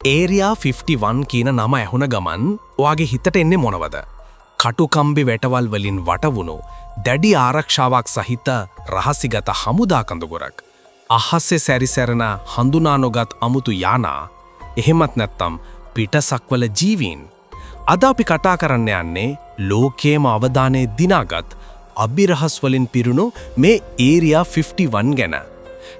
Area 51 කියන නම ඇහුණ ගමන් ඔයාගේ හිතට එන්නේ මොනවද? කටුකම්බි වැටවල් වලින් වටවුණු දැඩි ආරක්ෂාවක් සහිත රහසිගත හමුදා කඳුගොරක්. අහසේ සැරිසරන හඳුනා නොගත් අමුතු යානා. එහෙමත් නැත්නම් පිටසක්වල ජීවීන්. අද අපි කතා කරන්න යන්නේ ලෝකයේම අවධානය දිනාගත් අභිරහස් වලින් පිරුණු මේ ඒරියා 51 ගැන.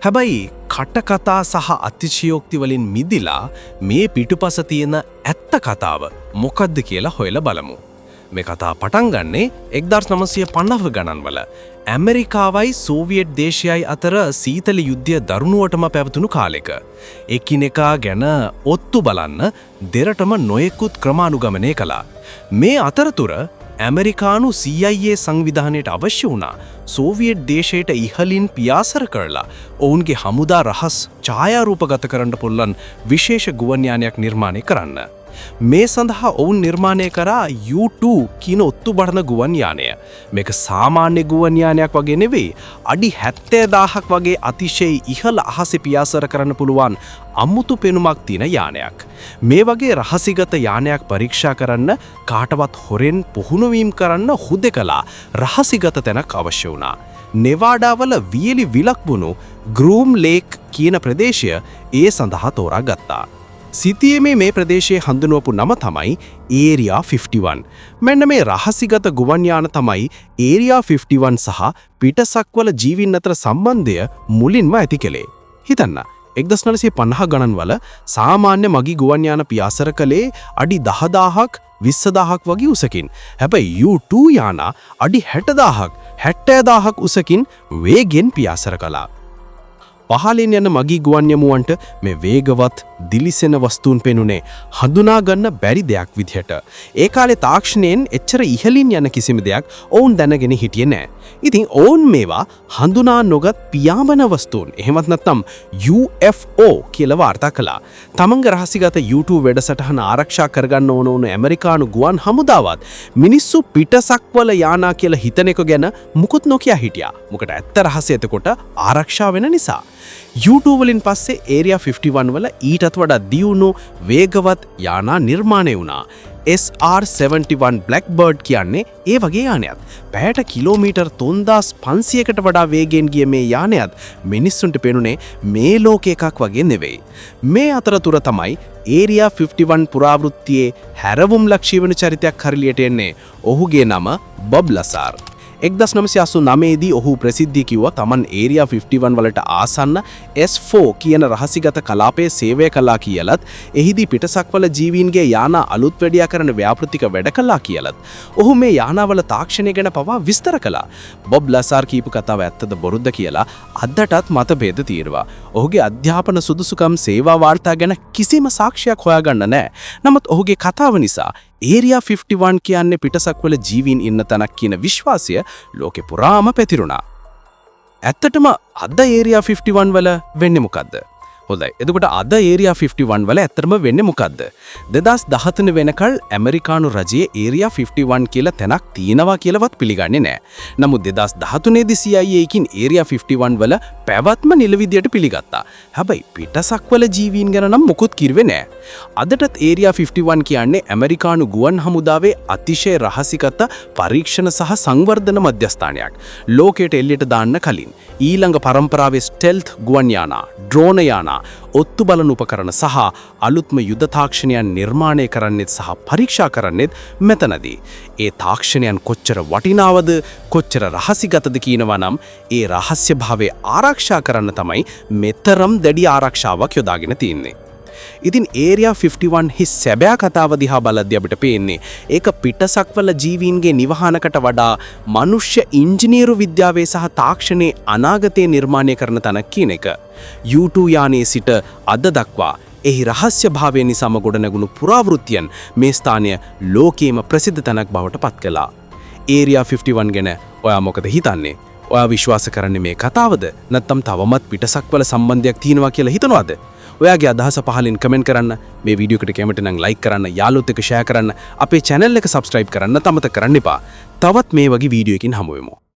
හැබැයි කටකතා සහ අතිශයෝක්ති වලින් මිදිලා මේ පිටුපස තියෙන ඇත්ත කතාව මොකක්ද කියලා හොයලා බලමු. මේ කතාව පටන් ගන්නේ 1950 ගණන්වල ඇමරිකාවයි සෝවියට් දේශයයි අතර සීතල යුද්ධය දරුණුවටම පැවතුණු කාලෙක. එකිනෙකා ගැන ඔත්තු බලන්න දෙරටම නොයෙකුත් ක්‍රමානුගමනය කළා. මේ අතරතුර ඇමරිකානු CIA සංවිධානයට අවශ්‍ය වුණා සෝවියට් දේශයට ඉහළින් පියාසර කරලා ඔවුන්ගේ හමුදා රහස් ඡායාරූපගත කරන්න පුළුවන් විශේෂ ගුවන් යානයක් නිර්මාණය කරන්න. මේ සඳහා ඔවුන් නිර්මාණය කරා U-2 කියන ඔත්තු බරන ගුවන් යානය. මේක සාමාන්‍ය ගුවන් යානයක් වගේ නෙවෙයි. අඩි 70000ක් වගේ අතිශය ඉහළ අහසේ පියාසර කරන්න පුළුවන් අමුතු පෙනුමක් තියෙන යානයක්. මේ වගේ රහසිගත යානයක් පරීක්ෂා කරන්න කාටවත් හොරෙන් පුහුණුවීම් කරන්න හුදෙකලා රහසිගත තැනක් අවශ්‍ය වුණා. නෙවාඩාවල වියලි විලක් වුණු ග්‍රූම් ලේක් කියන ප්‍රදේශය ඒ සඳහා තෝරාගත්තා. සිතියමේ මේ ප්‍රදේශයේ හඳුන්වපු නම තමයි ඒරියා 51. මෙන්න මේ රහසිගත ගුවන් යාන තමයි ඒරියා 51 සහ පිටසක්වල ජීවීන් අතර සම්බන්ධය මුලින්ම ඇති කළේ. හිතන්න 1950 ගණන්වල සාමාන්‍ය මගී ගුවන් යාන පියාසර කළේ අඩි 10000ක් 20000ක් වගේ උසකින්. හැබැයි U-2 යාන අඩි 60000ක් 70000ක් උසකින් වේගෙන් පියාසර කළා. පහලින් යන මගී ගුවන් යමුවන්ට මේ වේගවත් දිලිසෙන වස්තුන් පෙනුනේ හඳුනා ගන්න බැරි දෙයක් විදිහට. ඒ කාලේ තාක්ෂණයෙන් එච්චර ඉහළින් යන කිසිම දෙයක් ඔවුන් දැනගෙන හිටියේ නැහැ. ඉතින් ඔවුන් මේවා හඳුනා නොගත් පියාඹන වස්තුන් එහෙමත් නැත්නම් UFO කියලා වාර්තා කළා. තමන්ගේ රහසිගත U-2 වැඩසටහන ආරක්ෂා කරගන්න ඕන ඇමරිකානු ගුවන් හමුදාවත් මිනිස්සු පිටසක්වල යානා කියලා හිතන එක ගැන මුකුත් නොකිය හිටියා. මොකද ඇත්ත රහසය එතකොට ආරක්ෂා වෙන නිසා. U-2 වලින් පස්සේ ඒරියා 51 වල ඊටත් වඩා දියුණු වේගවත් යානා නිර්මාණය වුණා. SR-71 Blackbird කියන්නේ ඒ වගේ යානයක්. පැයට කිලෝමීටර් 3500කට වඩා වේගෙන් ගිය මේ යානයත් මිනිස්සුන්ට පෙනුනේ මේ ලෝක එකක් වගේ නෙවෙයි. මේ අතරතුර තමයි ඒරියා 51 පුරාවෘත්තියේ හැරවුම් ලක්ෂී වෙන චරිතයක් හරියට එන්නේ. ඔහුගේ නම බොබ් ලසාර්. 1989 දී ඔහු ප්‍රසිද්ධිය කිව්වා තමන් ඒරියා 51 වලට ආසන්න S4 කියන රහසිගත කලාපයේ සේවය කළා කියලත් එහිදී පිටසක්වල ජීවීන්ගේ යානා අලුත් වැඩියා කරන ව්‍යාපෘතික වැඩ කළා කියලත් ඔහු මේ යානාවල තාක්ෂණය ගැන පවා විස්තර කළා. බොබ් ලසාර් කියපු කතාව ඇත්තද බොරුද්ද කියලා අදටත් මතභේද තියෙනවා. ඔහුගේ අධ්‍යාපන සුදුසුකම් සේවා වාර්තා ගැන කිසිම සාක්ෂියක් හොයාගන්න නැහැ. නමුත් ඔහුගේ කතාව නිසා ඒරියා 51 කියන්නේ පිටසක්වල ජීවීන් ඉන්න තැනක් කියන විශ්වාසය ලෝකෙ පුරාම පැතිරුණා. ඇත්තටම අද ඒරියා 51 වල වෙන්නේ මොකද්ද? හොඳයි. එතකොට අද ඒරියා 51 වල ඇත්තටම වෙන්නේ මොකද්ද? 2013 වෙනකල් ඇමරිකානු රජයේ ඒරියා 51 කියලා තැනක් තියෙනවා කියලාවත් පිළිගන්නේ නැහැ. නමුත් 2013 දී CIA එකකින් ඒරියා 51 වල පැවැත්ම නිල විදියට පිළිගත්තා. හැබැයි පිටසක්වල ජීවීන් ගැන නම් මොකුත් කිව්වේ නැහැ. අදටත් ඒරියා 51 කියන්නේ ඇමරිකානු ගුවන් හමුදාවේ අතිශය රහසිගත පරීක්ෂණ සහ සංවර්ධන මධ්‍යස්ථානයක්. ලෝකයට එල්ලයට දාන්න කලින් ඊළඟ පරම්පරාවේ ස්ටෙල්ත් ගුවන් යානා, ඩ්‍රෝන යානා, ඔත්තු බලන උපකරණ සහ අලුත්ම යුද තාක්ෂණයන් නිර්මාණය කරන්නෙත් සහ පරීක්ෂා කරන්නෙත් මෙතනදී. ඒ තාක්ෂණයන් කොච්චර වටිනාවද කොච්චර රහසිගතද කියනවා නම් ඒ රහස්‍යභාවය ආරක්ෂා කරන්න තමයි මෙතරම් දැඩි ආරක්ෂාවක් යොදාගෙන තියෙන්නේ. ඉතින් ඒරියා 51 හි සැබෑ කතාව දිහා බලද්දී අපිට පේන්නේ ඒක පිටසක්වල ජීවීන්ගේ නිවහනකට වඩා මනුෂ්‍ය ඉංජිනේරු විද්‍යාවේ සහ තාක්ෂණයේ අනාගතයේ නිර්මාණය කරන තැනක් කියන එක. U-2 යානයේ සිට අද දක්වා එහි රහස්‍යභාවය නිසාම ගොඩනැගුණු පුරාවෘත්තියන් මේ ස්ථානය ලෝකයේම ප්‍රසිද්ධ තැනක් බවට පත් කළා. ඒරියා 51 ගැන ඔයා මොකද හිතන්නේ? ඔයා විශ්වාස කරන්නේ මේ කතාවද? නැත්නම් තවමත් පිටසක්වල සම්බන්ධයක් තියෙනවා කියලා හිතනවද? ඔයාගේ අදහස පහලින් කමෙන්ට් කරන්න. මේ වීඩියෝ එකට කැමති නම් ලයික් කරන්න, යාළුවොත් එක්ක ෂෙයා කරන්න, අපේ channel එක subscribe කරන්න අමතක කරන්න එපා. තවත් මේ වගේ වීඩියෝ එකකින් හමු වෙමු.